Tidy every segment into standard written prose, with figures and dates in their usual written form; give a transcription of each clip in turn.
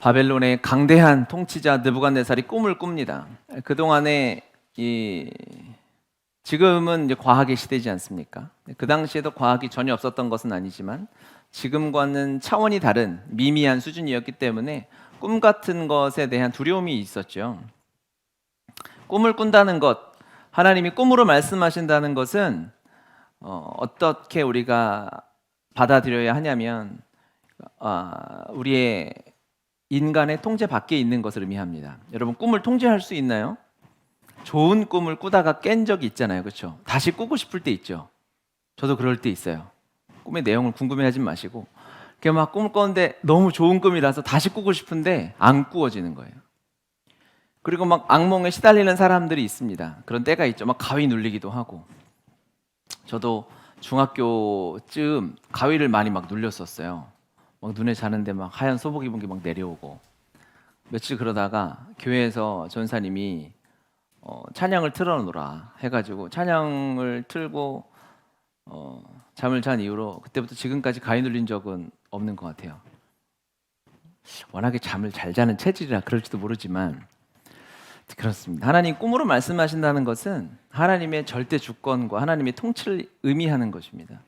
바벨론의 강대한 통치자 느부갓네살이 꿈을 꿉니다. 그동안에 지금은 이제 과학의 시대지 않습니까? 그 당시에도 과학이 전혀 없었던 것은 아니지만 지금과는 차원이 다른 미미한 수준이었기 때문에 꿈 같은 것에 대한 두려움이 있었죠. 꿈을 꾼다는 것, 하나님이 꿈으로 말씀하신다는 것은 어떻게 우리가 받아들여야 하냐면 우리의 인간의 통제 밖에 있는 것을 의미합니다. 여러분, 꿈을 통제할 수 있나요? 좋은 꿈을 꾸다가 깬 적이 있잖아요, 그렇죠? 다시 꾸고 싶을 때 있죠. 저도 그럴 때 있어요. 꿈의 내용을 궁금해하지 마시고 그냥 막 꿈을 꿨는데 너무 좋은 꿈이라서 다시 꾸고 싶은데 안 꾸어지는 거예요. 그리고 막 악몽에 시달리는 사람들이 있습니다. 그런 때가 있죠. 막 가위 눌리기도 하고. 저도 중학교쯤 가위를 많이 막 눌렸었어요. 막 눈에 자는데 막 하얀 소복 입은 게 막 내려오고. 며칠 그러다가 교회에서 전사님이 찬양을 틀어놓으라 해가지고 찬양을 틀고 잠을 잔 이후로 그때부터 지금까지 가위 눌린 적은 없는 것 같아요. 워낙에 잠을 잘 자는 체질이라 그럴지도 모르지만 그렇습니다. 하나님 꿈으로 말씀하신다는 것은 하나님의 절대 주권과 하나님의 통치를 의미하는 것입니다.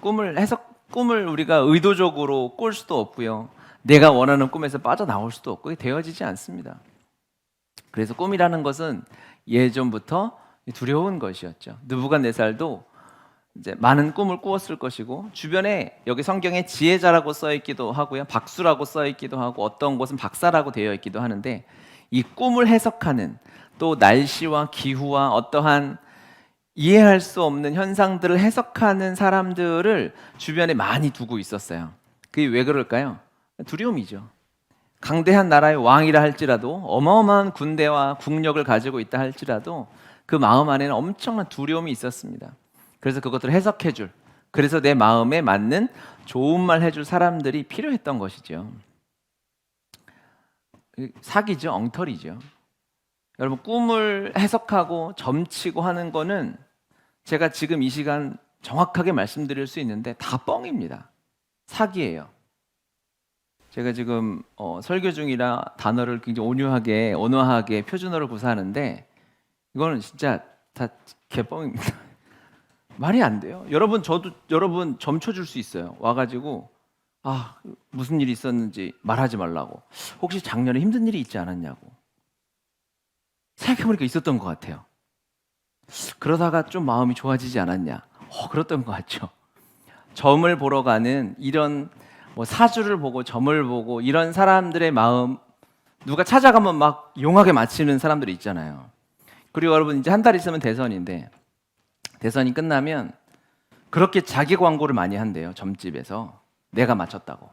꿈을 우리가 의도적으로 꿀 수도 없고요. 내가 원하는 꿈에서 빠져나올 수도 없고 되어지지 않습니다. 그래서 꿈이라는 것은 예전부터 두려운 것이었죠. 느부갓네살도 이제 많은 꿈을 꾸었을 것이고 주변에 여기 성경에 지혜자라고 써 있기도 하고요. 박수라고 써 있기도 하고 어떤 곳은 박사라고 되어 있기도 하는데 이 꿈을 해석하는 또 날씨와 기후와 어떠한 이해할 수 없는 현상들을 해석하는 사람들을 주변에 많이 두고 있었어요. 그게 왜 그럴까요? 두려움이죠. 강대한 나라의 왕이라 할지라도 어마어마한 군대와 국력을 가지고 있다 할지라도 그 마음 안에는 엄청난 두려움이 있었습니다. 그래서 그것들을 해석해줄, 그래서 내 마음에 맞는 좋은 말 해줄 사람들이 필요했던 것이죠. 사기죠, 엉터리죠. 여러분, 꿈을 해석하고 점치고 하는 거는 제가 지금 이 시간 정확하게 말씀드릴 수 있는데 다 뻥입니다. 사기예요. 제가 지금 설교 중이라 단어를 굉장히 온유하게, 온화하게 표준어를 구사하는데 이거는 진짜 다 개뻥입니다. 말이 안 돼요. 여러분, 저도 여러분 점쳐줄 수 있어요. 와가지고 무슨 일이 있었는지 말하지 말라고. 혹시 작년에 힘든 일이 있지 않았냐고. 생각해보니까 있었던 것 같아요. 그러다가 좀 마음이 좋아지지 않았냐. 그랬던 것 같죠. 점을 보러 가는 이런 사주를 보고 점을 보고 이런 사람들의 마음 누가 찾아가면 막 용하게 맞히는 사람들이 있잖아요. 그리고 여러분 이제 한 달 있으면 대선인데 대선이 끝나면 그렇게 자기 광고를 많이 한대요. 점집에서 내가 맞췄다고.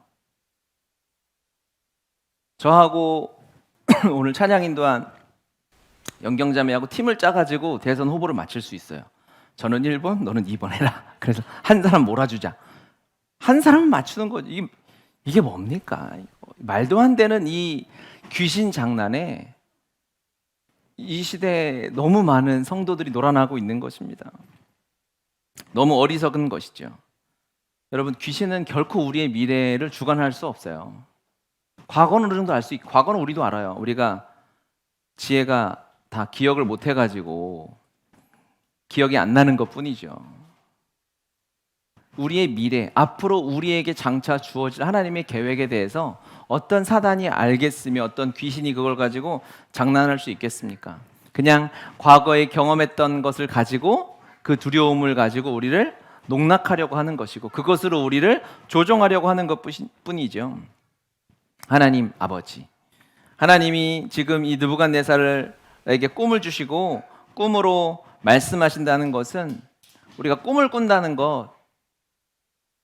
저하고 오늘 찬양 인도한 영경자매하고 팀을 짜가지고 대선 후보를 맞힐 수 있어요. 저는 1번, 너는 2번 해라. 그래서 한 사람 몰아주자. 한 사람은 맞추는 거지. 이게 뭡니까? 말도 안 되는 이 귀신 장난에 이 시대에 너무 많은 성도들이 놀아나고 있는 것입니다. 너무 어리석은 것이죠. 여러분, 귀신은 결코 우리의 미래를 주관할 수 없어요. 과거는 어느 정도 알 수 있고, 과거는 우리도 알아요. 우리가 지혜가 다 기억을 못 해가지고 기억이 안 나는 것 뿐이죠. 우리의 미래, 앞으로 우리에게 장차 주어질 하나님의 계획에 대해서 어떤 사단이 알겠으며 어떤 귀신이 그걸 가지고 장난할 수 있겠습니까? 그냥 과거에 경험했던 것을 가지고 그 두려움을 가지고 우리를 농락하려고 하는 것이고 그것으로 우리를 조종하려고 하는 것뿐이죠. 하나님 아버지, 하나님이 지금 이 느부갓네살에게 꿈을 주시고 꿈으로 말씀하신다는 것은 우리가 꿈을 꾼다는 것,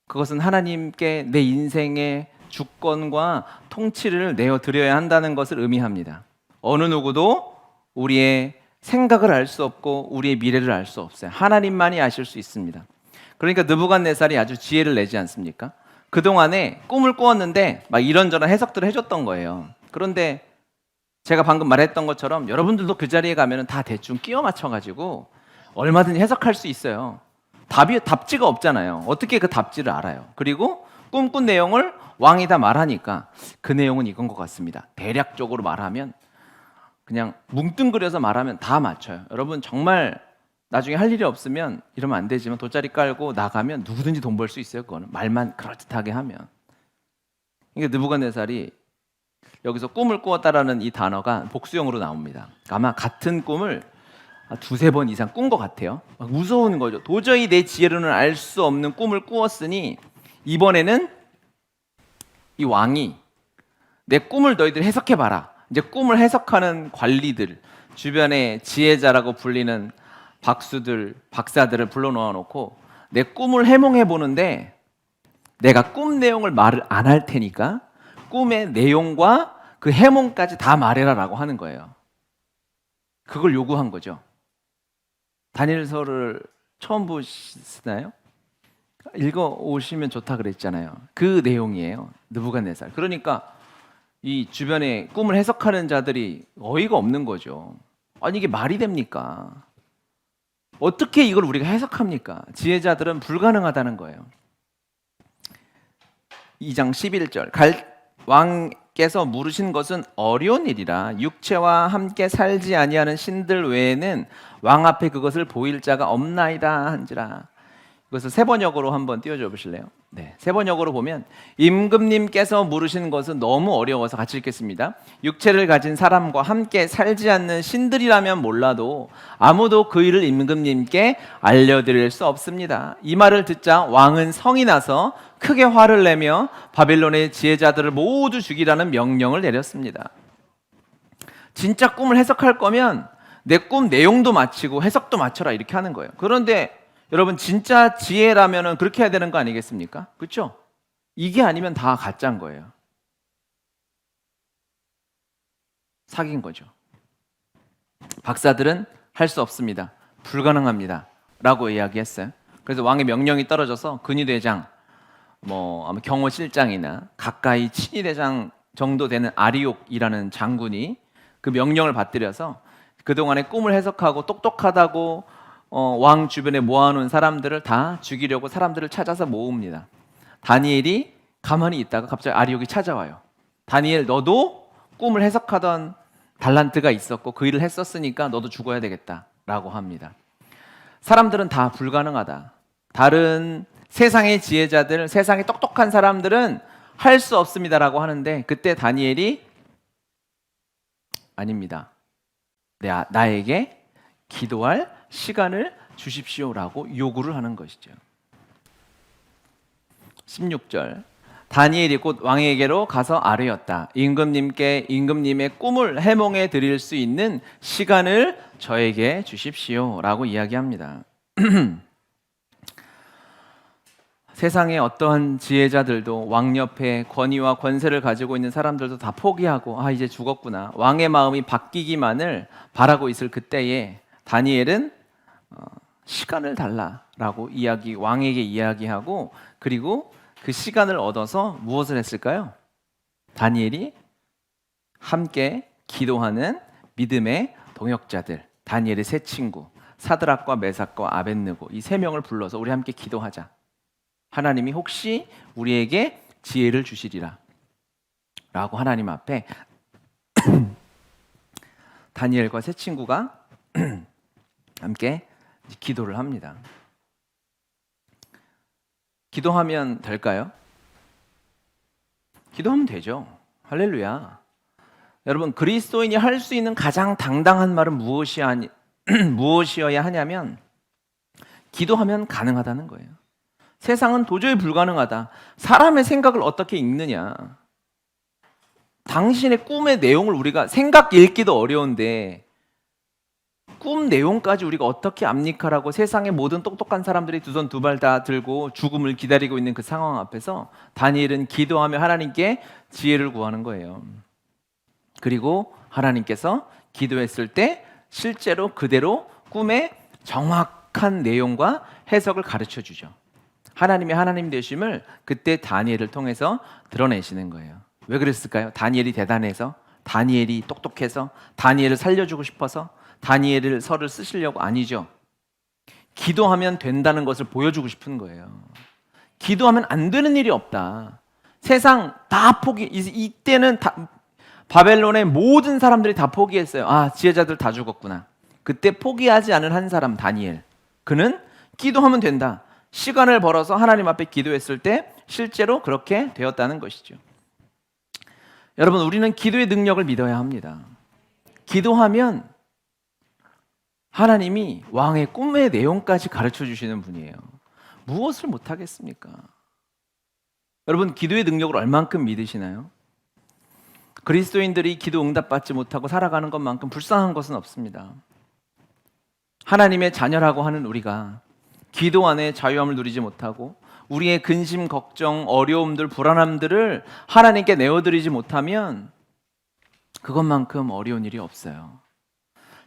그것은 하나님께 내 인생의 주권과 통치를 내어드려야 한다는 것을 의미합니다. 어느 누구도 우리의 생각을 알 수 없고 우리의 미래를 알 수 없어요. 하나님만이 아실 수 있습니다. 그러니까 느부갓네살이 아주 지혜를 내지 않습니까? 그동안에 꿈을 꾸었는데 막 이런저런 해석들을 해줬던 거예요. 그런데 제가 방금 말했던 것처럼 여러분들도 그 자리에 가면 다 대충 끼워 맞춰가지고 얼마든지 해석할 수 있어요. 답지가 없잖아요. 어떻게 그 답지를 알아요? 그리고 꿈꾼 내용을 왕이 다 말하니까 그 내용은 이건 것 같습니다. 대략적으로 말하면 그냥 뭉뚱그려서 말하면 다 맞춰요. 여러분 정말 나중에 할 일이 없으면 이러면 안 되지만 돗자리 깔고 나가면 누구든지 돈 벌 수 있어요. 그거는 말만 그럴듯하게 하면. 그러니까 느부갓네살이 여기서 꿈을 꾸었다라는 이 단어가 복수형으로 나옵니다. 아마 같은 꿈을 두세 번 이상 꾼 것 같아요. 막 무서운 거죠. 도저히 내 지혜로는 알 수 없는 꿈을 꾸었으니 이번에는 이 왕이 내 꿈을 너희들 해석해봐라. 이제 꿈을 해석하는 관리들, 주변에 지혜자라고 불리는 박수들, 박사들을 불러놓아 놓고 내 꿈을 해몽해 보는데 내가 꿈 내용을 말을 안 할 테니까 꿈의 내용과 그 해몽까지 다 말해라라고 하는 거예요. 그걸 요구한 거죠. 다니엘서를 처음 보시나요? 읽어 오시면 좋다 그랬잖아요. 그 내용이에요. 느부갓네살. 그러니까 이 주변에 꿈을 해석하는 자들이 어이가 없는 거죠. 아니 이게 말이 됩니까? 어떻게 이걸 우리가 해석합니까? 지혜자들은 불가능하다는 거예요. 2장 11절 왕께서 물으신 것은 어려운 일이라 육체와 함께 살지 아니하는 신들 외에는 왕 앞에 그것을 보일 자가 없나이다 한지라. 이것을 세번역으로 한번 띄워줘 보실래요? 네, 세번역으로 보면 임금님께서 물으신 것은 너무 어려워서 같이 읽겠습니다. 육체를 가진 사람과 함께 살지 않는 신들이라면 몰라도 아무도 그 일을 임금님께 알려드릴 수 없습니다. 이 말을 듣자 왕은 성이 나서 크게 화를 내며 바빌론의 지혜자들을 모두 죽이라는 명령을 내렸습니다. 진짜 꿈을 해석할 거면 내 꿈 내용도 맞히고 해석도 맞춰라 이렇게 하는 거예요. 그런데 여러분 진짜 지혜라면 그렇게 해야 되는 거 아니겠습니까? 그렇죠? 이게 아니면 다 가짜인 거예요. 사기인 거죠. 박사들은 할 수 없습니다. 불가능합니다. 라고 이야기했어요. 그래서 왕의 명령이 떨어져서 근위대장, 아마 경호실장이나 가까이 친위대장 정도 되는 아리옥이라는 장군이 그 명령을 받들여서 그동안의 꿈을 해석하고 똑똑하다고 왕 주변에 모아놓은 사람들을 다 죽이려고 사람들을 찾아서 모읍니다. 다니엘이 가만히 있다가 갑자기 아리옥이 찾아와요. 다니엘 너도 꿈을 해석하던 달란트가 있었고 그 일을 했었으니까 너도 죽어야 되겠다라고 합니다. 사람들은 다 불가능하다. 다른 세상의 지혜자들, 세상의 똑똑한 사람들은 할 수 없습니다라고 하는데 그때 다니엘이 아닙니다. 나에게 기도할 시간을 주십시오라고 요구를 하는 것이죠. 16절 다니엘이 곧 왕에게로 가서 아뢰었다. 임금님께 임금님의 꿈을 해몽해 드릴 수 있는 시간을 저에게 주십시오라고 이야기합니다. 세상의 어떠한 지혜자들도 왕 옆에 권위와 권세를 가지고 있는 사람들도 다 포기하고 이제 죽었구나. 왕의 마음이 바뀌기만을 바라고 있을 그때에 다니엘은 시간을 달라라고 왕에게 이야기하고 그리고 그 시간을 얻어서 무엇을 했을까요? 다니엘이 함께 기도하는 믿음의 동역자들, 다니엘의 세 친구 사드락과 메삭과 아벳느고 이 세 명을 불러서 우리 함께 기도하자. 하나님이 혹시 우리에게 지혜를 주시리라 라고 하나님 앞에 다니엘과 세 친구가 함께 기도를 합니다. 기도하면 될까요? 기도하면 되죠. 할렐루야. 여러분 그리스도인이 할 수 있는 가장 당당한 말은 무엇이어야 하냐면 기도하면 가능하다는 거예요. 세상은 도저히 불가능하다. 사람의 생각을 어떻게 읽느냐. 당신의 꿈의 내용을 우리가 생각 읽기도 어려운데 꿈 내용까지 우리가 어떻게 압니까라고 세상의 모든 똑똑한 사람들이 두 손 두 발 다 들고 죽음을 기다리고 있는 그 상황 앞에서 다니엘은 기도하며 하나님께 지혜를 구하는 거예요. 그리고 하나님께서 기도했을 때 실제로 그대로 꿈의 정확한 내용과 해석을 가르쳐 주죠. 하나님의 하나님 되심을 그때 다니엘을 통해서 드러내시는 거예요. 왜 그랬을까요? 다니엘이 대단해서, 다니엘이 똑똑해서, 다니엘을 살려주고 싶어서, 다니엘을 서를 쓰시려고? 아니죠. 기도하면 된다는 것을 보여주고 싶은 거예요. 기도하면 안 되는 일이 없다. 세상 다 이때는 다 바벨론의 모든 사람들이 다 포기했어요. 아, 지혜자들 다 죽었구나. 그때 포기하지 않은 한 사람, 다니엘. 그는 기도하면 된다. 시간을 벌어서 하나님 앞에 기도했을 때 실제로 그렇게 되었다는 것이죠. 여러분, 우리는 기도의 능력을 믿어야 합니다. 기도하면 하나님이 왕의 꿈의 내용까지 가르쳐 주시는 분이에요. 무엇을 못하겠습니까? 여러분, 기도의 능력을 얼만큼 믿으시나요? 그리스도인들이 기도 응답받지 못하고 살아가는 것만큼 불쌍한 것은 없습니다. 하나님의 자녀라고 하는 우리가 기도 안에 자유함을 누리지 못하고 우리의 근심, 걱정, 어려움들, 불안함들을 하나님께 내어드리지 못하면 그것만큼 어려운 일이 없어요.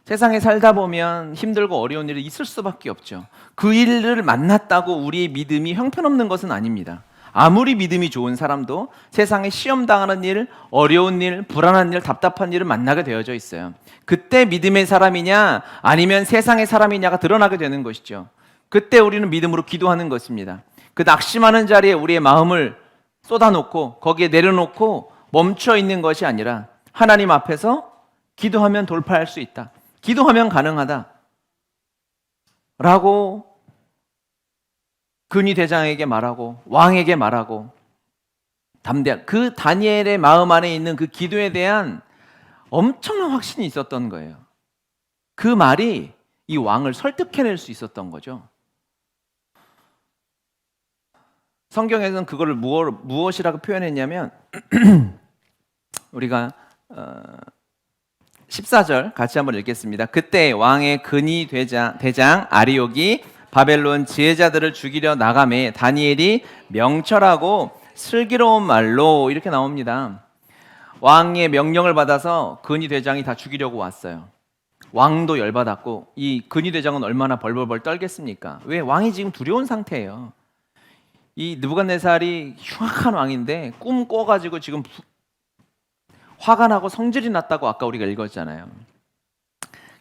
세상에 살다 보면 힘들고 어려운 일이 있을 수밖에 없죠. 그 일을 만났다고 우리의 믿음이 형편없는 것은 아닙니다. 아무리 믿음이 좋은 사람도 세상에 시험 당하는 일, 어려운 일, 불안한 일, 답답한 일을 만나게 되어져 있어요. 그때 믿음의 사람이냐 아니면 세상의 사람이냐가 드러나게 되는 것이죠. 그때 우리는 믿음으로 기도하는 것입니다. 그 낙심하는 자리에 우리의 마음을 쏟아놓고 거기에 내려놓고 멈춰 있는 것이 아니라 하나님 앞에서 기도하면 돌파할 수 있다. 기도하면 가능하다. 라고 근위 대장에게 말하고 왕에게 말하고 담대한 그 다니엘의 마음 안에 있는 그 기도에 대한 엄청난 확신이 있었던 거예요. 그 말이 이 왕을 설득해낼 수 있었던 거죠. 성경에서는 그거를 무엇이라고 표현했냐면 우리가 14절 같이 한번 읽겠습니다. 그때 왕의 근위 대장 아리옥이 바벨론 지혜자들을 죽이려 나가매 다니엘이 명철하고 슬기로운 말로 이렇게 나옵니다. 왕의 명령을 받아서 근위 대장이 다 죽이려고 왔어요. 왕도 열받았고 이 근위 대장은 얼마나 벌벌벌 떨겠습니까? 왜? 왕이 지금 두려운 상태예요. 이 느부갓네살이 흉악한 왕인데 꿈 꿔가지고 지금 화가 나고 성질이 났다고 아까 우리가 읽었잖아요.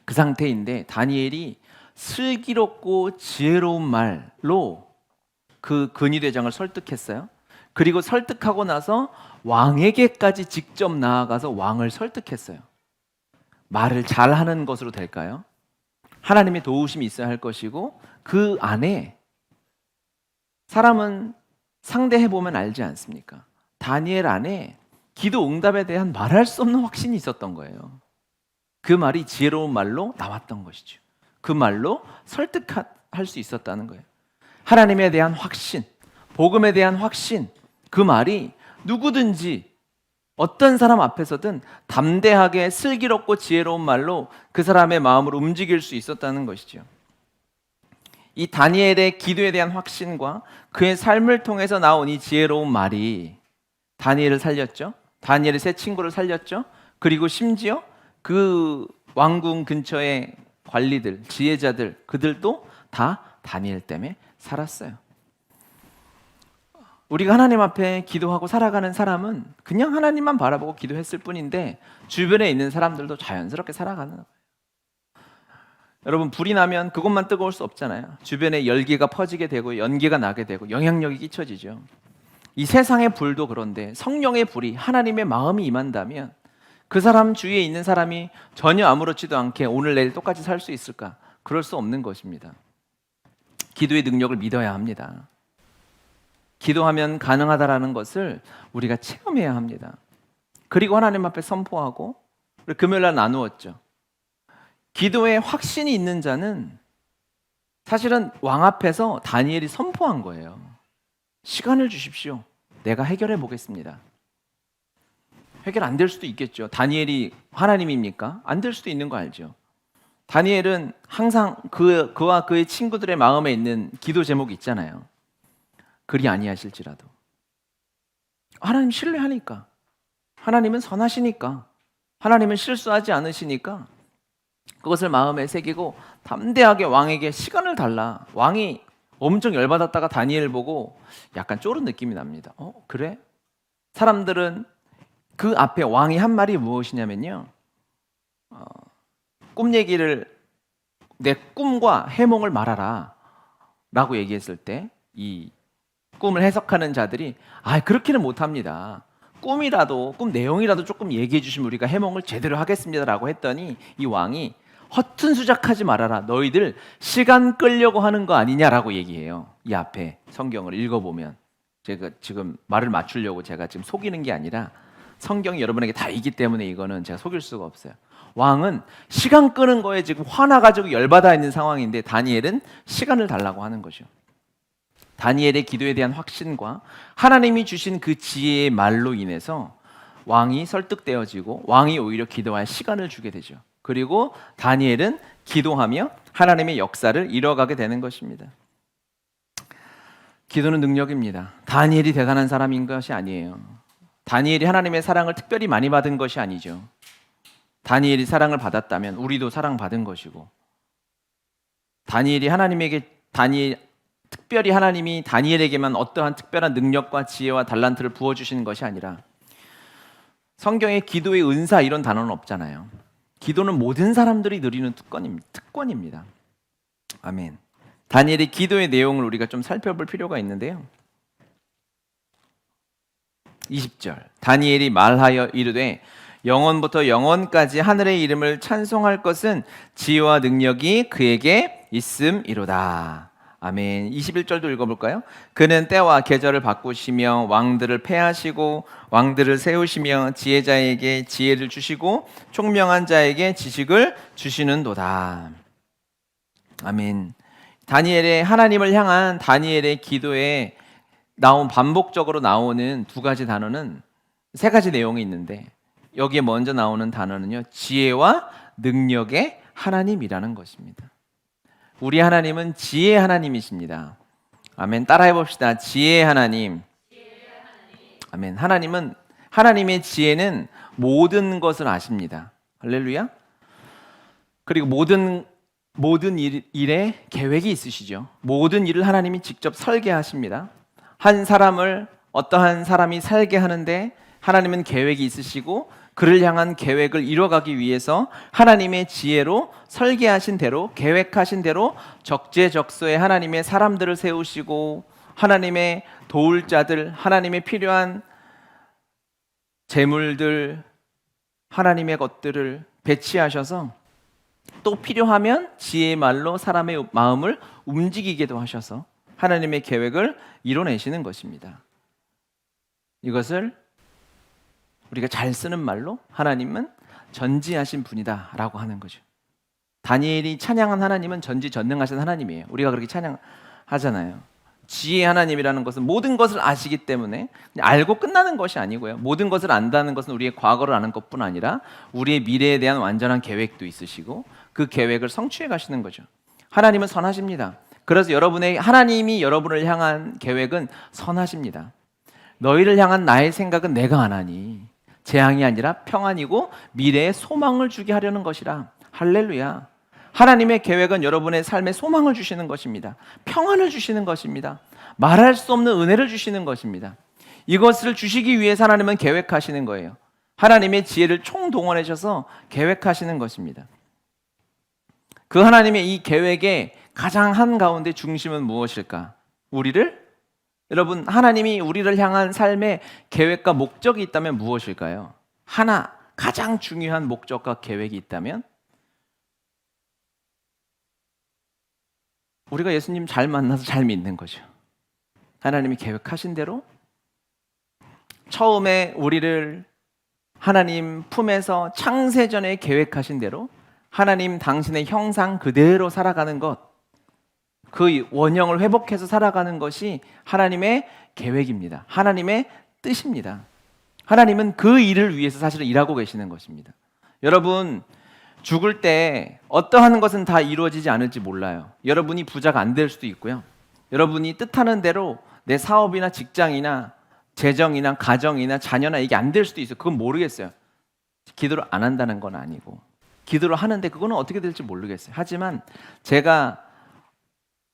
그 상태인데 다니엘이 슬기롭고 지혜로운 말로 그 근위대장을 설득했어요. 그리고 설득하고 나서 왕에게까지 직접 나아가서 왕을 설득했어요. 말을 잘하는 것으로 될까요? 하나님의 도우심이 있어야 할 것이고 그 안에 사람은 상대해보면 알지 않습니까? 다니엘 안에 기도 응답에 대한 말할 수 없는 확신이 있었던 거예요. 그 말이 지혜로운 말로 나왔던 것이죠. 그 말로 설득할 수 있었다는 거예요. 하나님에 대한 확신, 복음에 대한 확신, 그 말이 누구든지 어떤 사람 앞에서든 담대하게 슬기롭고 지혜로운 말로 그 사람의 마음을 움직일 수 있었다는 것이죠. 이 다니엘의 기도에 대한 확신과 그의 삶을 통해서 나온 이 지혜로운 말이 다니엘을 살렸죠. 다니엘의 세 친구를 살렸죠. 그리고 심지어 그 왕궁 근처의 관리들, 지혜자들, 그들도 다 다니엘 때문에 살았어요. 우리가 하나님 앞에 기도하고 살아가는 사람은 그냥 하나님만 바라보고 기도했을 뿐인데 주변에 있는 사람들도 자연스럽게 살아가는 거예요. 여러분, 불이 나면 그것만 뜨거울 수 없잖아요. 주변에 열기가 퍼지게 되고 연기가 나게 되고 영향력이 끼쳐지죠. 이 세상의 불도 그런데 성령의 불이 하나님의 마음이 임한다면 그 사람 주위에 있는 사람이 전혀 아무렇지도 않게 오늘 내일 똑같이 살 수 있을까? 그럴 수 없는 것입니다. 기도의 능력을 믿어야 합니다. 기도하면 가능하다라는 것을 우리가 체험해야 합니다. 그리고 하나님 앞에 선포하고 우리 금요일날 나누었죠. 기도에 확신이 있는 자는 사실은 왕 앞에서 다니엘이 선포한 거예요. 시간을 주십시오. 내가 해결해 보겠습니다. 해결 안 될 수도 있겠죠. 다니엘이 하나님입니까? 안 될 수도 있는 거 알죠. 다니엘은 항상 그와 그의 친구들의 마음에 있는 기도 제목이 있잖아요. 그리 아니하실지라도. 하나님 신뢰하니까. 하나님은 선하시니까. 하나님은 실수하지 않으시니까 그것을 마음에 새기고 담대하게 왕에게 시간을 달라. 왕이 엄청 열받았다가 다니엘 보고 약간 쫄은 느낌이 납니다. 그래? 사람들은 그 앞에 왕이 한 말이 무엇이냐면요. 꿈 얘기를 내 꿈과 해몽을 말하라 라고 얘기했을 때 이 꿈을 해석하는 자들이 그렇게는 못합니다. 꿈 내용이라도 조금 얘기해 주시면 우리가 해몽을 제대로 하겠습니다라고 했더니 이 왕이 허튼 수작하지 말아라. 너희들 시간 끌려고 하는 거 아니냐라고 얘기해요. 이 앞에 성경을 읽어보면 제가 지금 말을 맞추려고 제가 지금 속이는 게 아니라 성경이 여러분에게 다 있기 때문에 이거는 제가 속일 수가 없어요. 왕은 시간 끄는 거에 지금 화나가지고 열받아 있는 상황인데 다니엘은 시간을 달라고 하는 거죠. 다니엘의 기도에 대한 확신과 하나님이 주신 그 지혜의 말로 인해서 왕이 설득되어지고 왕이 오히려 기도할 시간을 주게 되죠. 그리고 다니엘은 기도하며 하나님의 역사를 이뤄가게 되는 것입니다. 기도는 능력입니다. 다니엘이 대단한 사람인 것이 아니에요. 다니엘이 하나님의 사랑을 특별히 많이 받은 것이 아니죠. 다니엘이 사랑을 받았다면 우리도 사랑받은 것이고, 특별히 하나님이 다니엘에게만 어떠한 특별한 능력과 지혜와 달란트를 부어주시는 것이 아니라, 성경에 기도의 은사 이런 단어는 없잖아요. 기도는 모든 사람들이 누리는 특권입니다. 아멘. 다니엘의 기도의 내용을 우리가 좀 살펴볼 필요가 있는데요. 20절 다니엘이 말하여 이르되 영원부터 영원까지 하늘의 이름을 찬송할 것은 지혜와 능력이 그에게 있음이로다. 아멘. 21절도 읽어볼까요? 그는 때와 계절을 바꾸시며 왕들을 패하시고 왕들을 세우시며 지혜자에게 지혜를 주시고 총명한 자에게 지식을 주시는도다. 아멘. 다니엘의 하나님을 향한 다니엘의 기도에 반복적으로 나오는 두 가지 단어는 세 가지 내용이 있는데, 여기에 먼저 나오는 단어는요, 지혜와 능력의 하나님이라는 것입니다. 우리 하나님은 지혜의 하나님이십니다. 아멘. 따라해 봅시다. 지혜의 하나님. 아멘. 하나님의 지혜는 모든 것을 아십니다. 할렐루야. 그리고 모든 일에 계획이 있으시죠. 모든 일을 하나님이 직접 설계하십니다. 어떠한 사람이 살게 하는데 하나님은 계획이 있으시고, 그를 향한 계획을 이뤄가기 위해서 하나님의 지혜로 설계하신 대로, 계획하신 대로 적재적소에 하나님의 사람들을 세우시고, 하나님의 도울 자들, 하나님의 필요한 재물들, 하나님의 것들을 배치하셔서 또 필요하면 지혜의 말로 사람의 마음을 움직이게도 하셔서 하나님의 계획을 이뤄내시는 것입니다. 이것을 우리가 잘 쓰는 말로 하나님은 전지하신 분이다 라고 하는 거죠. 다니엘이 찬양한 하나님은 전지전능하신 하나님이에요. 우리가 그렇게 찬양하잖아요. 지혜의 하나님이라는 것은 모든 것을 아시기 때문에 알고 끝나는 것이 아니고요, 모든 것을 안다는 것은 우리의 과거를 아는 것뿐 아니라 우리의 미래에 대한 완전한 계획도 있으시고 그 계획을 성취해 가시는 거죠. 하나님은 선하십니다. 그래서 하나님이 여러분을 향한 계획은 선하십니다. 너희를 향한 나의 생각은 내가 안 하니 재앙이 아니라 평안이고 미래에 소망을 주게 하려는 것이라. 할렐루야. 하나님의 계획은 여러분의 삶에 소망을 주시는 것입니다. 평안을 주시는 것입니다. 말할 수 없는 은혜를 주시는 것입니다. 이것을 주시기 위해서 하나님은 계획하시는 거예요. 하나님의 지혜를 총동원하셔서 계획하시는 것입니다. 그 하나님의 이 계획의 가장 한가운데 중심은 무엇일까? 여러분, 하나님이 우리를 향한 삶의 계획과 목적이 있다면 무엇일까요? 가장 중요한 목적과 계획이 있다면 우리가 예수님 잘 만나서 잘 믿는 거죠. 하나님이 계획하신 대로 처음에 우리를 하나님 품에서 창세전에 계획하신 대로 하나님 당신의 형상 그대로 살아가는 것, 그 원형을 회복해서 살아가는 것이 하나님의 계획입니다. 하나님의 뜻입니다. 하나님은 그 일을 위해서 사실은 일하고 계시는 것입니다. 여러분, 죽을 때 어떠한 것은 다 이루어지지 않을지 몰라요. 여러분이 부자가 안 될 수도 있고요, 여러분이 뜻하는 대로 내 사업이나 직장이나 재정이나 가정이나 자녀나 이게 안 될 수도 있어요. 그건 모르겠어요. 기도를 안 한다는 건 아니고, 기도를 하는데 그거는 어떻게 될지 모르겠어요. 하지만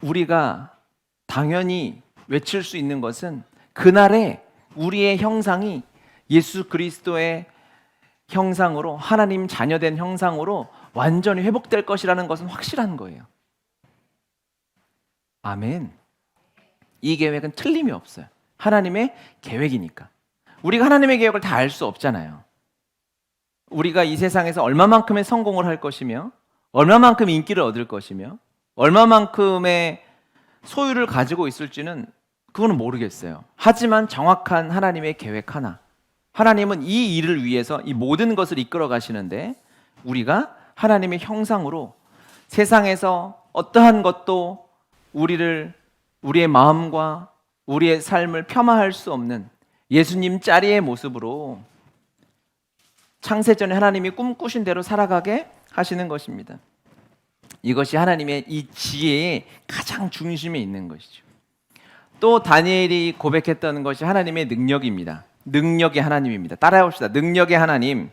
우리가 당연히 외칠 수 있는 것은 그날에 우리의 형상이 예수 그리스도의 형상으로, 하나님 자녀된 형상으로 완전히 회복될 것이라는 것은 확실한 거예요. 아멘. 이 계획은 틀림이 없어요. 하나님의 계획이니까. 우리가 하나님의 계획을 다 알 수 없잖아요. 우리가 이 세상에서 얼마만큼의 성공을 할 것이며, 얼마만큼 인기를 얻을 것이며, 얼마만큼의 소유를 가지고 있을지는 그거는 모르겠어요. 하지만 정확한 하나님의 계획 하나, 하나님은 이 일을 위해서 이 모든 것을 이끌어 가시는데, 우리가 하나님의 형상으로 세상에서 어떠한 것도 우리의 마음과 우리의 삶을 폄하할 수 없는 예수님 짜리의 모습으로 창세전에 하나님이 꿈꾸신 대로 살아가게 하시는 것입니다. 이것이 하나님의 이 지혜의 가장 중심에 있는 것이죠. 또 다니엘이 고백했던 것이 하나님의 능력입니다. 능력의 하나님입니다. 따라해 봅시다. 능력의 하나님.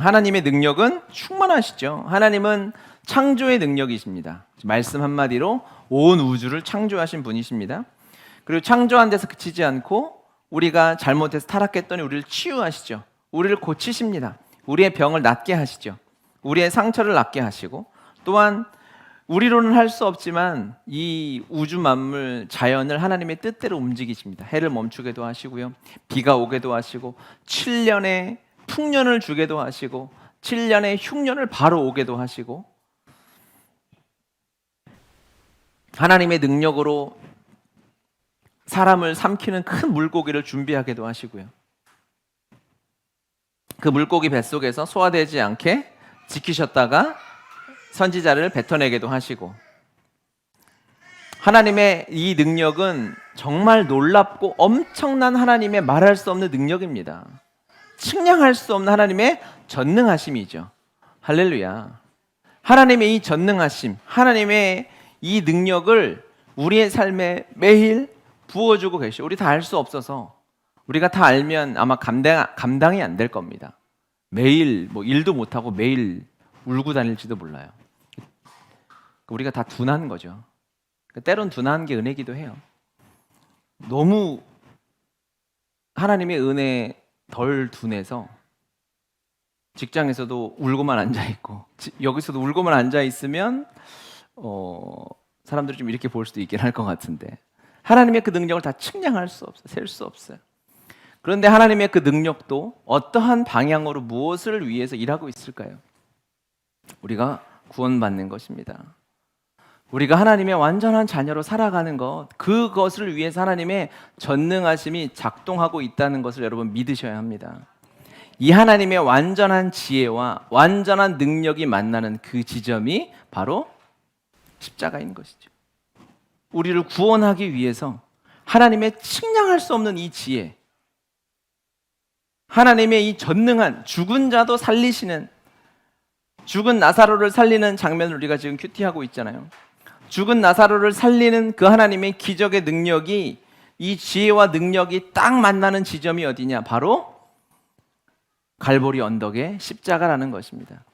하나님의 능력은 충만하시죠. 하나님은 창조의 능력이십니다. 말씀 한마디로 온 우주를 창조하신 분이십니다. 그리고 창조한 데서 그치지 않고 우리가 잘못해서 타락했더니 우리를 치유하시죠. 우리를 고치십니다. 우리의 병을 낫게 하시죠. 우리의 상처를 낫게 하시고, 또한 우리로는 할 수 없지만 이 우주 만물 자연을 하나님의 뜻대로 움직이십니다. 해를 멈추게도 하시고요, 비가 오게도 하시고, 7년의 풍년을 주게도 하시고, 7년의 흉년을 바로 오게도 하시고, 하나님의 능력으로 사람을 삼키는 큰 물고기를 준비하게도 하시고요, 그 물고기 뱃속에서 소화되지 않게 지키셨다가 선지자를 뱉어내게도 하시고, 하나님의 이 능력은 정말 놀랍고 엄청난 하나님의 말할 수 없는 능력입니다. 측량할 수 없는 하나님의 전능하심이죠. 할렐루야. 하나님의 이 전능하심, 하나님의 이 능력을 우리의 삶에 매일 부어주고 계시오. 우리 다 알 수 없어서, 우리가 다 알면 아마 감당이 안 될 겁니다. 매일 일도 못하고 매일 울고 다닐지도 몰라요. 우리가 다 둔한 거죠. 때론 둔한 게 은혜기도 해요. 너무 하나님의 은혜 덜 둔해서 직장에서도 울고만 앉아있고, 여기서도 울고만 앉아있으면 사람들이 좀 이렇게 볼 수도 있긴 할 것 같은데, 하나님의 그 능력을 다 측량할 수 없어요. 셀 수 없어요. 그런데 하나님의 그 능력도 어떠한 방향으로 무엇을 위해서 일하고 있을까요? 우리가 구원받는 것입니다. 우리가 하나님의 완전한 자녀로 살아가는 것, 그것을 위해서 하나님의 전능하심이 작동하고 있다는 것을 여러분 믿으셔야 합니다. 이 하나님의 완전한 지혜와 완전한 능력이 만나는 그 지점이 바로 십자가인 것이죠. 우리를 구원하기 위해서 하나님의 측량할 수 없는 이 지혜, 하나님의 이 전능한, 죽은 자도 살리시는, 죽은 나사로를 살리는 장면을 우리가 지금 큐티하고 있잖아요. 죽은 나사로를 살리는 그 하나님의 기적의 능력이, 이 지혜와 능력이 딱 만나는 지점이 어디냐? 바로 갈보리 언덕의 십자가라는 것입니다.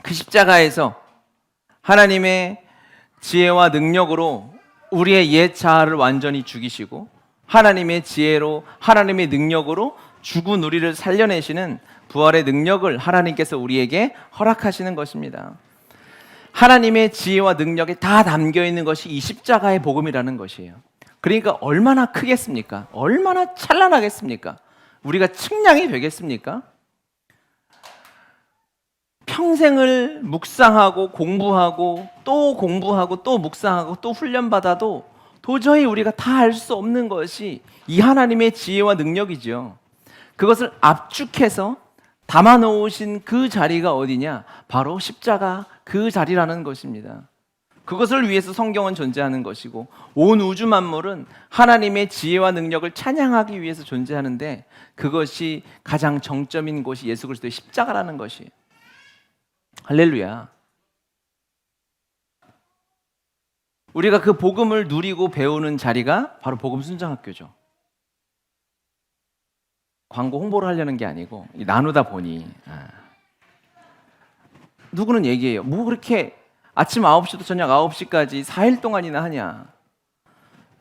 그 십자가에서 하나님의 지혜와 능력으로 우리의 옛 자아를 완전히 죽이시고, 하나님의 지혜로, 하나님의 능력으로 죽은 우리를 살려내시는 부활의 능력을 하나님께서 우리에게 허락하시는 것입니다. 하나님의 지혜와 능력이 다 담겨 있는 것이 이 십자가의 복음이라는 것이에요. 그러니까 얼마나 크겠습니까? 얼마나 찬란하겠습니까? 우리가 측량이 되겠습니까? 평생을 묵상하고 공부하고 또 묵상하고 또 훈련받아도 도저히 우리가 다 알 수 없는 것이 이 하나님의 지혜와 능력이죠. 그것을 압축해서 담아 놓으신 그 자리가 어디냐? 바로 십자가 그 자리라는 것입니다. 그것을 위해서 성경은 존재하는 것이고, 온 우주 만물은 하나님의 지혜와 능력을 찬양하기 위해서 존재하는데, 그것이 가장 정점인 곳이 예수 그리스도의 십자가라는 것이에요. 할렐루야. 우리가 그 복음을 누리고 배우는 자리가 바로 복음 순장학교죠. 광고 홍보를 하려는 게 아니고 나누다 보니 누구는 얘기해요. 뭐 그렇게 아침 9시부터 저녁 9시까지 4일 동안이나 하냐.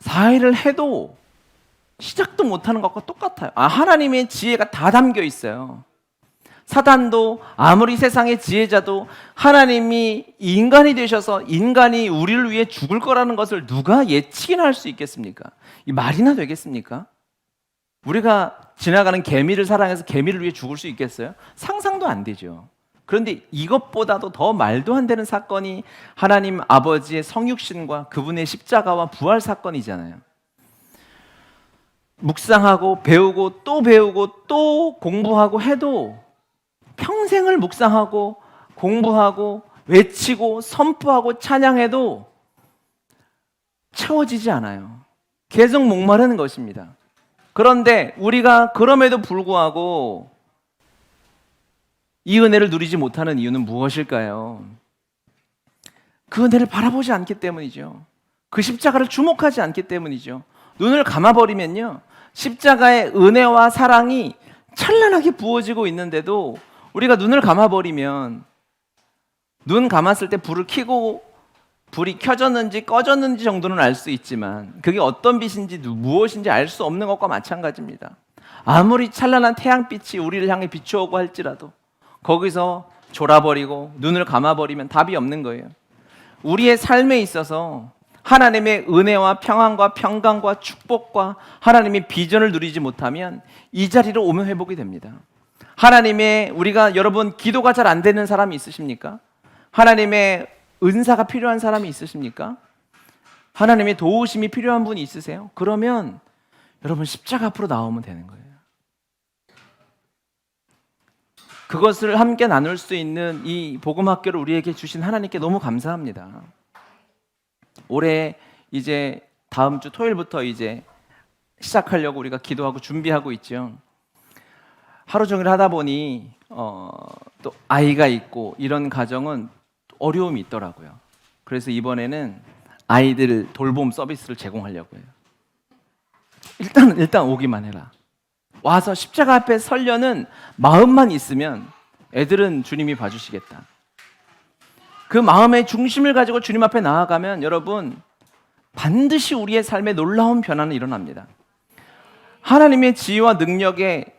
4일을 해도 시작도 못하는 것과 똑같아요. 하나님의 지혜가 다 담겨 있어요. 사단도 아무리 세상의 지혜자도 하나님이 인간이 되셔서 인간이 우리를 위해 죽을 거라는 것을 누가 예측이나 할 수 있겠습니까? 이 말이나 되겠습니까? 우리가 지나가는 개미를 사랑해서 개미를 위해 죽을 수 있겠어요? 상상도 안 되죠. 그런데 이것보다도 더 말도 안 되는 사건이 하나님 아버지의 성육신과 그분의 십자가와 부활 사건이잖아요. 묵상하고 배우고 또 공부하고 해도 평생을 묵상하고 공부하고 외치고 선포하고 찬양해도 채워지지 않아요. 계속 목마르는 것입니다. 그런데 우리가 그럼에도 불구하고 이 은혜를 누리지 못하는 이유는 무엇일까요? 그 은혜를 바라보지 않기 때문이죠. 그 십자가를 주목하지 않기 때문이죠. 눈을 감아버리면요, 십자가의 은혜와 사랑이 찬란하게 부어지고 있는데도 우리가 눈을 감아버리면 눈 감았을 때 불을 켜고 불이 켜졌는지 꺼졌는지 정도는 알 수 있지만 그게 어떤 빛인지 무엇인지 알 수 없는 것과 마찬가지입니다. 아무리 찬란한 태양빛이 우리를 향해 비추어오고 할지라도 거기서 졸아버리고 눈을 감아버리면 답이 없는 거예요. 우리의 삶에 있어서 하나님의 은혜와 평안과 평강과 축복과 하나님의 비전을 누리지 못하면 이 자리로 오면 회복이 됩니다. 하나님의 우리가 여러분 기도가 잘 안 되는 사람이 있으십니까? 하나님의 은사가 필요한 사람이 있으십니까? 하나님의 도우심이 필요한 분이 있으세요? 그러면 여러분 십자가 앞으로 나오면 되는 거예요. 그것을 함께 나눌 수 있는 이 복음학교를 우리에게 주신 하나님께 너무 감사합니다. 올해 이제 다음 주 토요일부터 이제 시작하려고 우리가 기도하고 준비하고 있죠. 하루 종일 하다 보니 또 아이가 있고 이런 가정은 어려움이 있더라고요. 그래서 이번에는 아이들 돌봄 서비스를 제공하려고 해요. 일단 오기만 해라. 와서 십자가 앞에 서려는 마음만 있으면 애들은 주님이 봐주시겠다. 그 마음의 중심을 가지고 주님 앞에 나아가면 여러분 반드시 우리의 삶에 놀라운 변화는 일어납니다. 하나님의 지혜와 능력의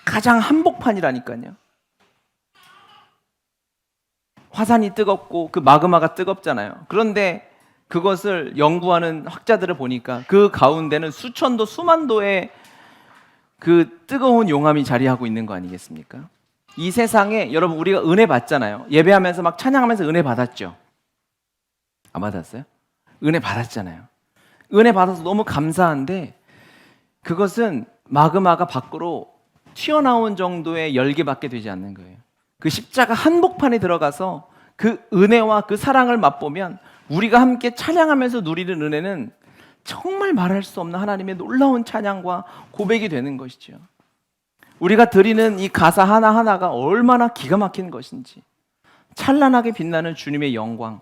가장 한복판이라니까요. 화산이 뜨겁고 그 마그마가 뜨겁잖아요. 그런데 그것을 연구하는 학자들을 보니까 그 가운데는 수천도 수만도의 그 뜨거운 용암이 자리하고 있는 거 아니겠습니까? 이 세상에 여러분 우리가 은혜 받잖아요. 예배하면서 막 찬양하면서 은혜 받았죠. 안 받았어요? 은혜 받았잖아요. 은혜 받아서 너무 감사한데 그것은 마그마가 밖으로 튀어나온 정도의 열기밖에 되지 않는 거예요. 그 십자가 한복판에 들어가서 그 은혜와 그 사랑을 맛보면 우리가 함께 찬양하면서 누리는 은혜는 정말 말할 수 없는 하나님의 놀라운 찬양과 고백이 되는 것이죠. 우리가 드리는 이 가사 하나하나가 얼마나 기가 막힌 것인지, 찬란하게 빛나는 주님의 영광,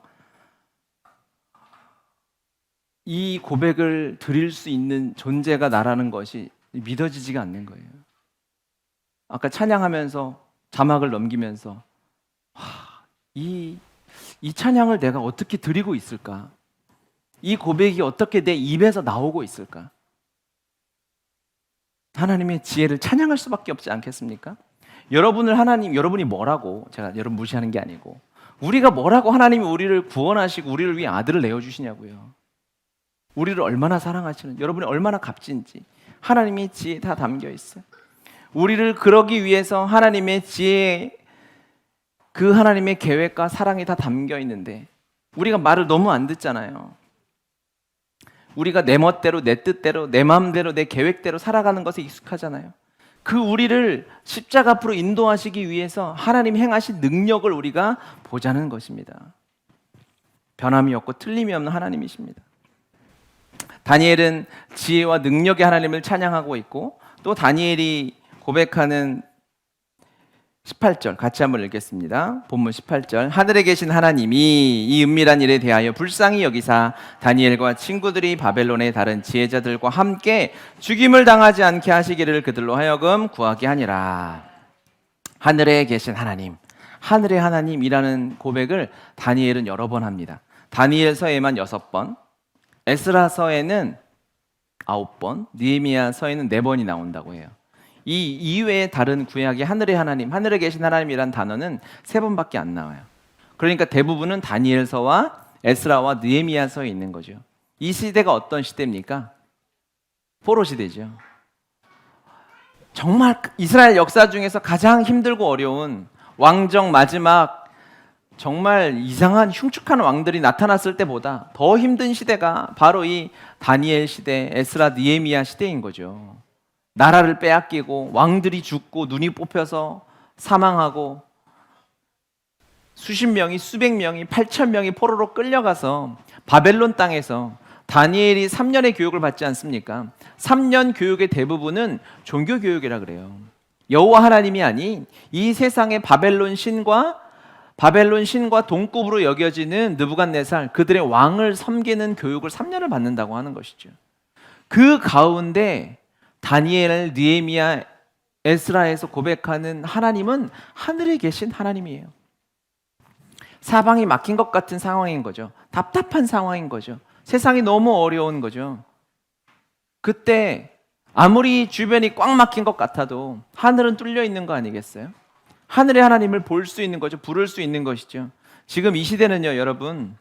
이 고백을 드릴 수 있는 존재가 나라는 것이 믿어지지가 않는 거예요. 아까 찬양하면서 자막을 넘기면서 이 찬양을 내가 어떻게 드리고 있을까? 이 고백이 어떻게 내 입에서 나오고 있을까? 하나님의 지혜를 찬양할 수밖에 없지 않겠습니까? 여러분이 뭐라고, 제가 여러분 무시하는 게 아니고 우리가 뭐라고 하나님이 우리를 구원하시고 우리를 위해 아들을 내어주시냐고요. 우리를 얼마나 사랑하시는지, 여러분이 얼마나 값진지 하나님의 지혜에 다 담겨 있어요. 우리를 그러기 위해서 하나님의 지혜, 그 하나님의 계획과 사랑이 다 담겨 있는데 우리가 말을 너무 안 듣잖아요. 우리가 내 멋대로, 내 뜻대로, 내 마음대로, 내 계획대로 살아가는 것에 익숙하잖아요. 그 우리를 십자가 앞으로 인도하시기 위해서 하나님이 행하신 능력을 우리가 보자는 것입니다. 변함이 없고 틀림이 없는 하나님이십니다. 다니엘은 지혜와 능력의 하나님을 찬양하고 있고 또 다니엘이 고백하는 18절 같이 한번 읽겠습니다. 본문 18절. 하늘에 계신 하나님이 이 은밀한 일에 대하여 불쌍히 여기사 다니엘과 친구들이 바벨론의 다른 지혜자들과 함께 죽임을 당하지 않게 하시기를 그들로 하여금 구하게 하니라. 하늘에 계신 하나님, 하늘의 하나님이라는 고백을 다니엘은 여러 번 합니다. 다니엘서에만 6번, 에스라서에는 9번, 느헤미야서에는 4번이 나온다고 해요. 이 이외에 다른 구약의 하늘의 하나님, 하늘에 계신 하나님이란 단어는 3번밖에 안 나와요. 그러니까 대부분은 다니엘서와 에스라와 느헤미야서에 있는 거죠. 이 시대가 어떤 시대입니까? 포로 시대죠. 정말 이스라엘 역사 중에서 가장 힘들고 어려운 왕정 마지막 정말 이상한 흉측한 왕들이 나타났을 때보다 더 힘든 시대가 바로 이 다니엘 시대, 에스라, 느헤미야 시대인 거죠. 나라를 빼앗기고 왕들이 죽고 눈이 뽑혀서 사망하고 수십 명이 수백 명이 8천 명이 포로로 끌려가서 바벨론 땅에서 다니엘이 3년의 교육을 받지 않습니까? 3년 교육의 대부분은 종교 교육이라 그래요. 여호와 하나님이 아닌 이 세상의 바벨론 신과 동급으로 여겨지는 느부갓네살, 그들의 왕을 섬기는 교육을 3년을 받는다고 하는 것이죠. 그 가운데 다니엘, 느헤미야, 에스라에서 고백하는 하나님은 하늘에 계신 하나님이에요. 사방이 막힌 것 같은 상황인 거죠. 답답한 상황인 거죠. 세상이 너무 어려운 거죠. 그때 아무리 주변이 꽉 막힌 것 같아도 하늘은 뚫려 있는 거 아니겠어요? 하늘의 하나님을 볼 수 있는 거죠. 부를 수 있는 것이죠. 지금 이 시대는요, 여러분,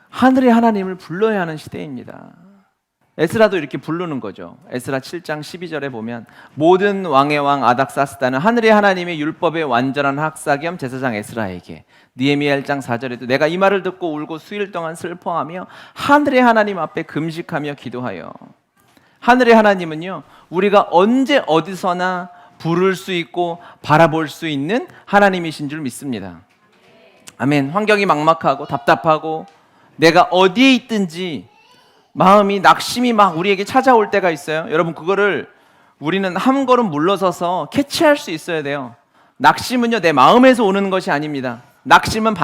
하늘의 하나님을 불러야 하는 시대입니다. 에스라도 이렇게 부르는 거죠. 에스라 7장 12절에 보면 모든 왕의 왕 아닥사스다는 하늘의 하나님의 율법의 완전한 학사 겸 제사장 에스라에게, 느헤미야 1장 4절에도 내가 이 말을 듣고 울고 수일 동안 슬퍼하며 하늘의 하나님 앞에 금식하며 기도하여. 하늘의 하나님은요, 우리가 언제 어디서나 부를 수 있고 바라볼 수 있는 하나님이신 줄 믿습니다. 아멘. 환경이 막막하고 답답하고 내가 어디에 있든지 마음이 낙심이 막 우리에게 찾아올 때가 있어요. 여러분, 그거를 우리는 한 걸음 물러서서 캐치할 수 있어야 돼요. 낙심은요, 내 마음에서 오는 것이 아닙니다. 낙심은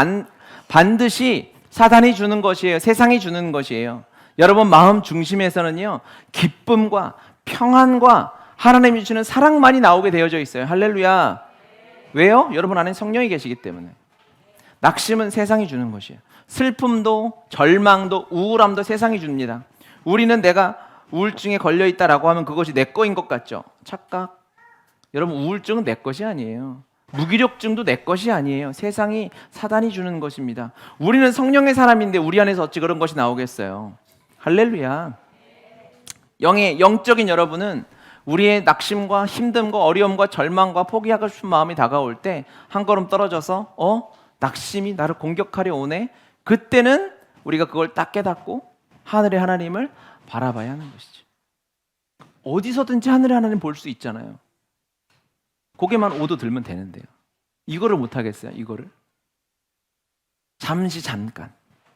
반드시 사단이 주는 것이에요. 세상이 주는 것이에요. 여러분 마음 중심에서는요, 기쁨과 평안과 하나님이 주시는 사랑만이 나오게 되어져 있어요. 할렐루야. 왜요? 여러분 안에 성령이 계시기 때문에. 낙심은 세상이 주는 것이에요. 슬픔도 절망도 우울함도 세상이 줍니다. 우리는 내가 우울증에 걸려있다라고 하면 그것이 내 거인 것 같죠? 착각. 여러분, 우울증은 내 것이 아니에요. 무기력증도 내 것이 아니에요. 세상이, 사단이 주는 것입니다. 우리는 성령의 사람인데 우리 안에서 어찌 그런 것이 나오겠어요? 할렐루야. 영적인 여러분은 우리의 낙심과 힘듦과 어려움과 절망과 포기하고 싶은 마음이 다가올 때 한 걸음 떨어져서 낙심이 나를 공격하려 오네. 그때는 우리가 그걸 딱 깨닫고 하늘의 하나님을 바라봐야 하는 것이죠. 어디서든지 하늘의 하나님 볼 수 있잖아요. 고개만 오도 들면 되는데요. 이거를 못 하겠어요. 이거를 잠깐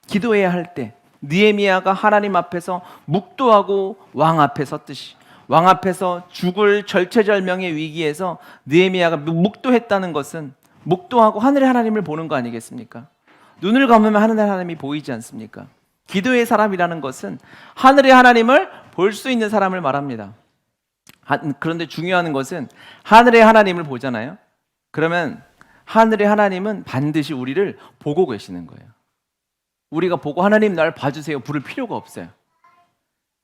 기도해야 할 때 느헤미야가 하나님 앞에서 묵도하고 왕 앞에 섰듯이, 왕 앞에서 죽을 절체절명의 위기에서 느헤미야가 묵도했다는 것은 묵도하고 하늘의 하나님을 보는 거 아니겠습니까? 눈을 감으면 하늘의 하나님이 보이지 않습니까? 기도의 사람이라는 것은 하늘의 하나님을 볼 수 있는 사람을 말합니다. 그런데 중요한 것은 하늘의 하나님을 보잖아요. 그러면 하늘의 하나님은 반드시 우리를 보고 계시는 거예요. 우리가 보고 하나님 날 봐주세요 부를 필요가 없어요.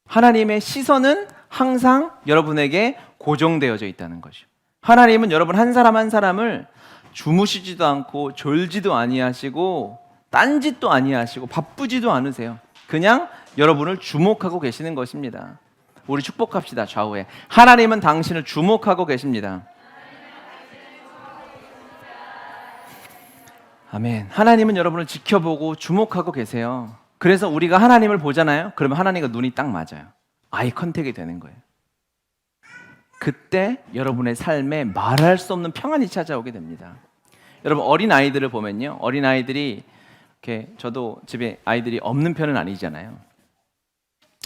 하나님의 시선은 항상 여러분에게 고정되어져 있다는 것이죠. 하나님은 여러분 한 사람 한 사람을 주무시지도 않고 졸지도 아니하시고 딴짓도 아니하시고 바쁘지도 않으세요. 그냥 여러분을 주목하고 계시는 것입니다. 우리 축복합시다. 좌우에 하나님은 당신을 주목하고 계십니다. 아멘. 하나님은 여러분을 지켜보고 주목하고 계세요. 그래서 우리가 하나님을 보잖아요. 그러면 하나님과 눈이 딱 맞아요. 아이 컨택이 되는 거예요. 그때 여러분의 삶에 말할 수 없는 평안이 찾아오게 됩니다. 여러분 어린 아이들을 보면요, 어린 아이들이 이렇게, 저도 집에 아이들이 없는 편은 아니잖아요.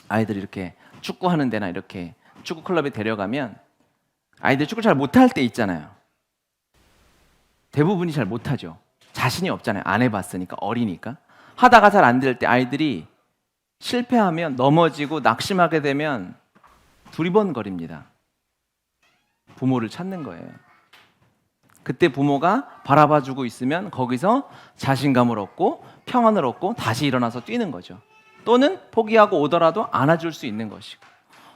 아이들이 이렇게 축구하는 데나 이렇게 축구 클럽에 데려가면 아이들 축구 잘 못할 때 있잖아요. 대부분이 잘 못하죠. 자신이 없잖아요. 안 해봤으니까, 어리니까. 하다가 잘 안 될 때 아이들이 실패하면, 넘어지고 낙심하게 되면 두리번거립니다. 부모를 찾는 거예요. 그때 부모가 바라봐주고 있으면 거기서 자신감을 얻고 평안을 얻고 다시 일어나서 뛰는 거죠. 또는 포기하고 오더라도 안아줄 수 있는 것이고,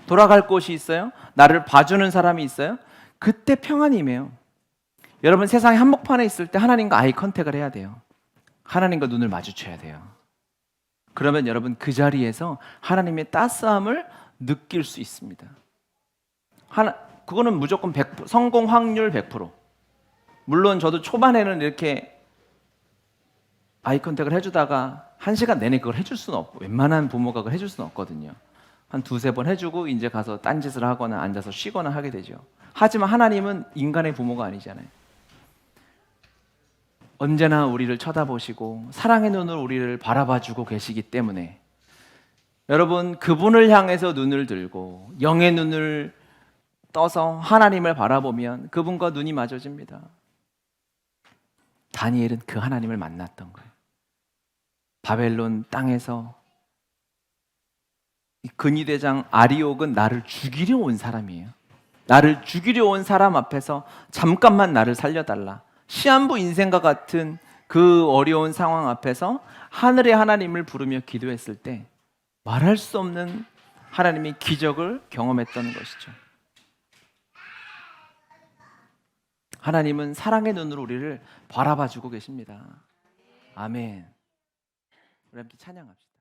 돌아갈 곳이 있어요? 나를 봐주는 사람이 있어요? 그때 평안이 임해요. 여러분 세상의 한복판에 있을 때 하나님과 아이 컨택을 해야 돼요. 하나님과 눈을 마주쳐야 돼요. 그러면 여러분 그 자리에서 하나님의 따스함을 느낄 수 있습니다. 그거는 무조건 100%, 성공 확률 100%. 물론 저도 초반에는 이렇게 아이 컨택을 해주다가 1시간 내내 그걸 해줄 수는 없고, 웬만한 부모가 그걸 해줄 수는 없거든요. 한 2-3번 해주고 이제 가서 딴짓을 하거나 앉아서 쉬거나 하게 되죠. 하지만 하나님은 인간의 부모가 아니잖아요. 언제나 우리를 쳐다보시고 사랑의 눈으로 우리를 바라봐주고 계시기 때문에 여러분 그분을 향해서 눈을 들고 영의 눈을 떠서 하나님을 바라보면 그분과 눈이 맞아집니다. 다니엘은 그 하나님을 만났던 거예요. 바벨론 땅에서 근위대장 아리옥은 나를 죽이려 온 사람이에요. 나를 죽이려 온 사람 앞에서 잠깐만 나를 살려달라. 시한부 인생과 같은 그 어려운 상황 앞에서 하늘의 하나님을 부르며 기도했을 때 말할 수 없는 하나님의 기적을 경험했던 것이죠. 하나님은 사랑의 눈으로 우리를 바라봐주고 계십니다. 아멘. 우리 함께 찬양합시다.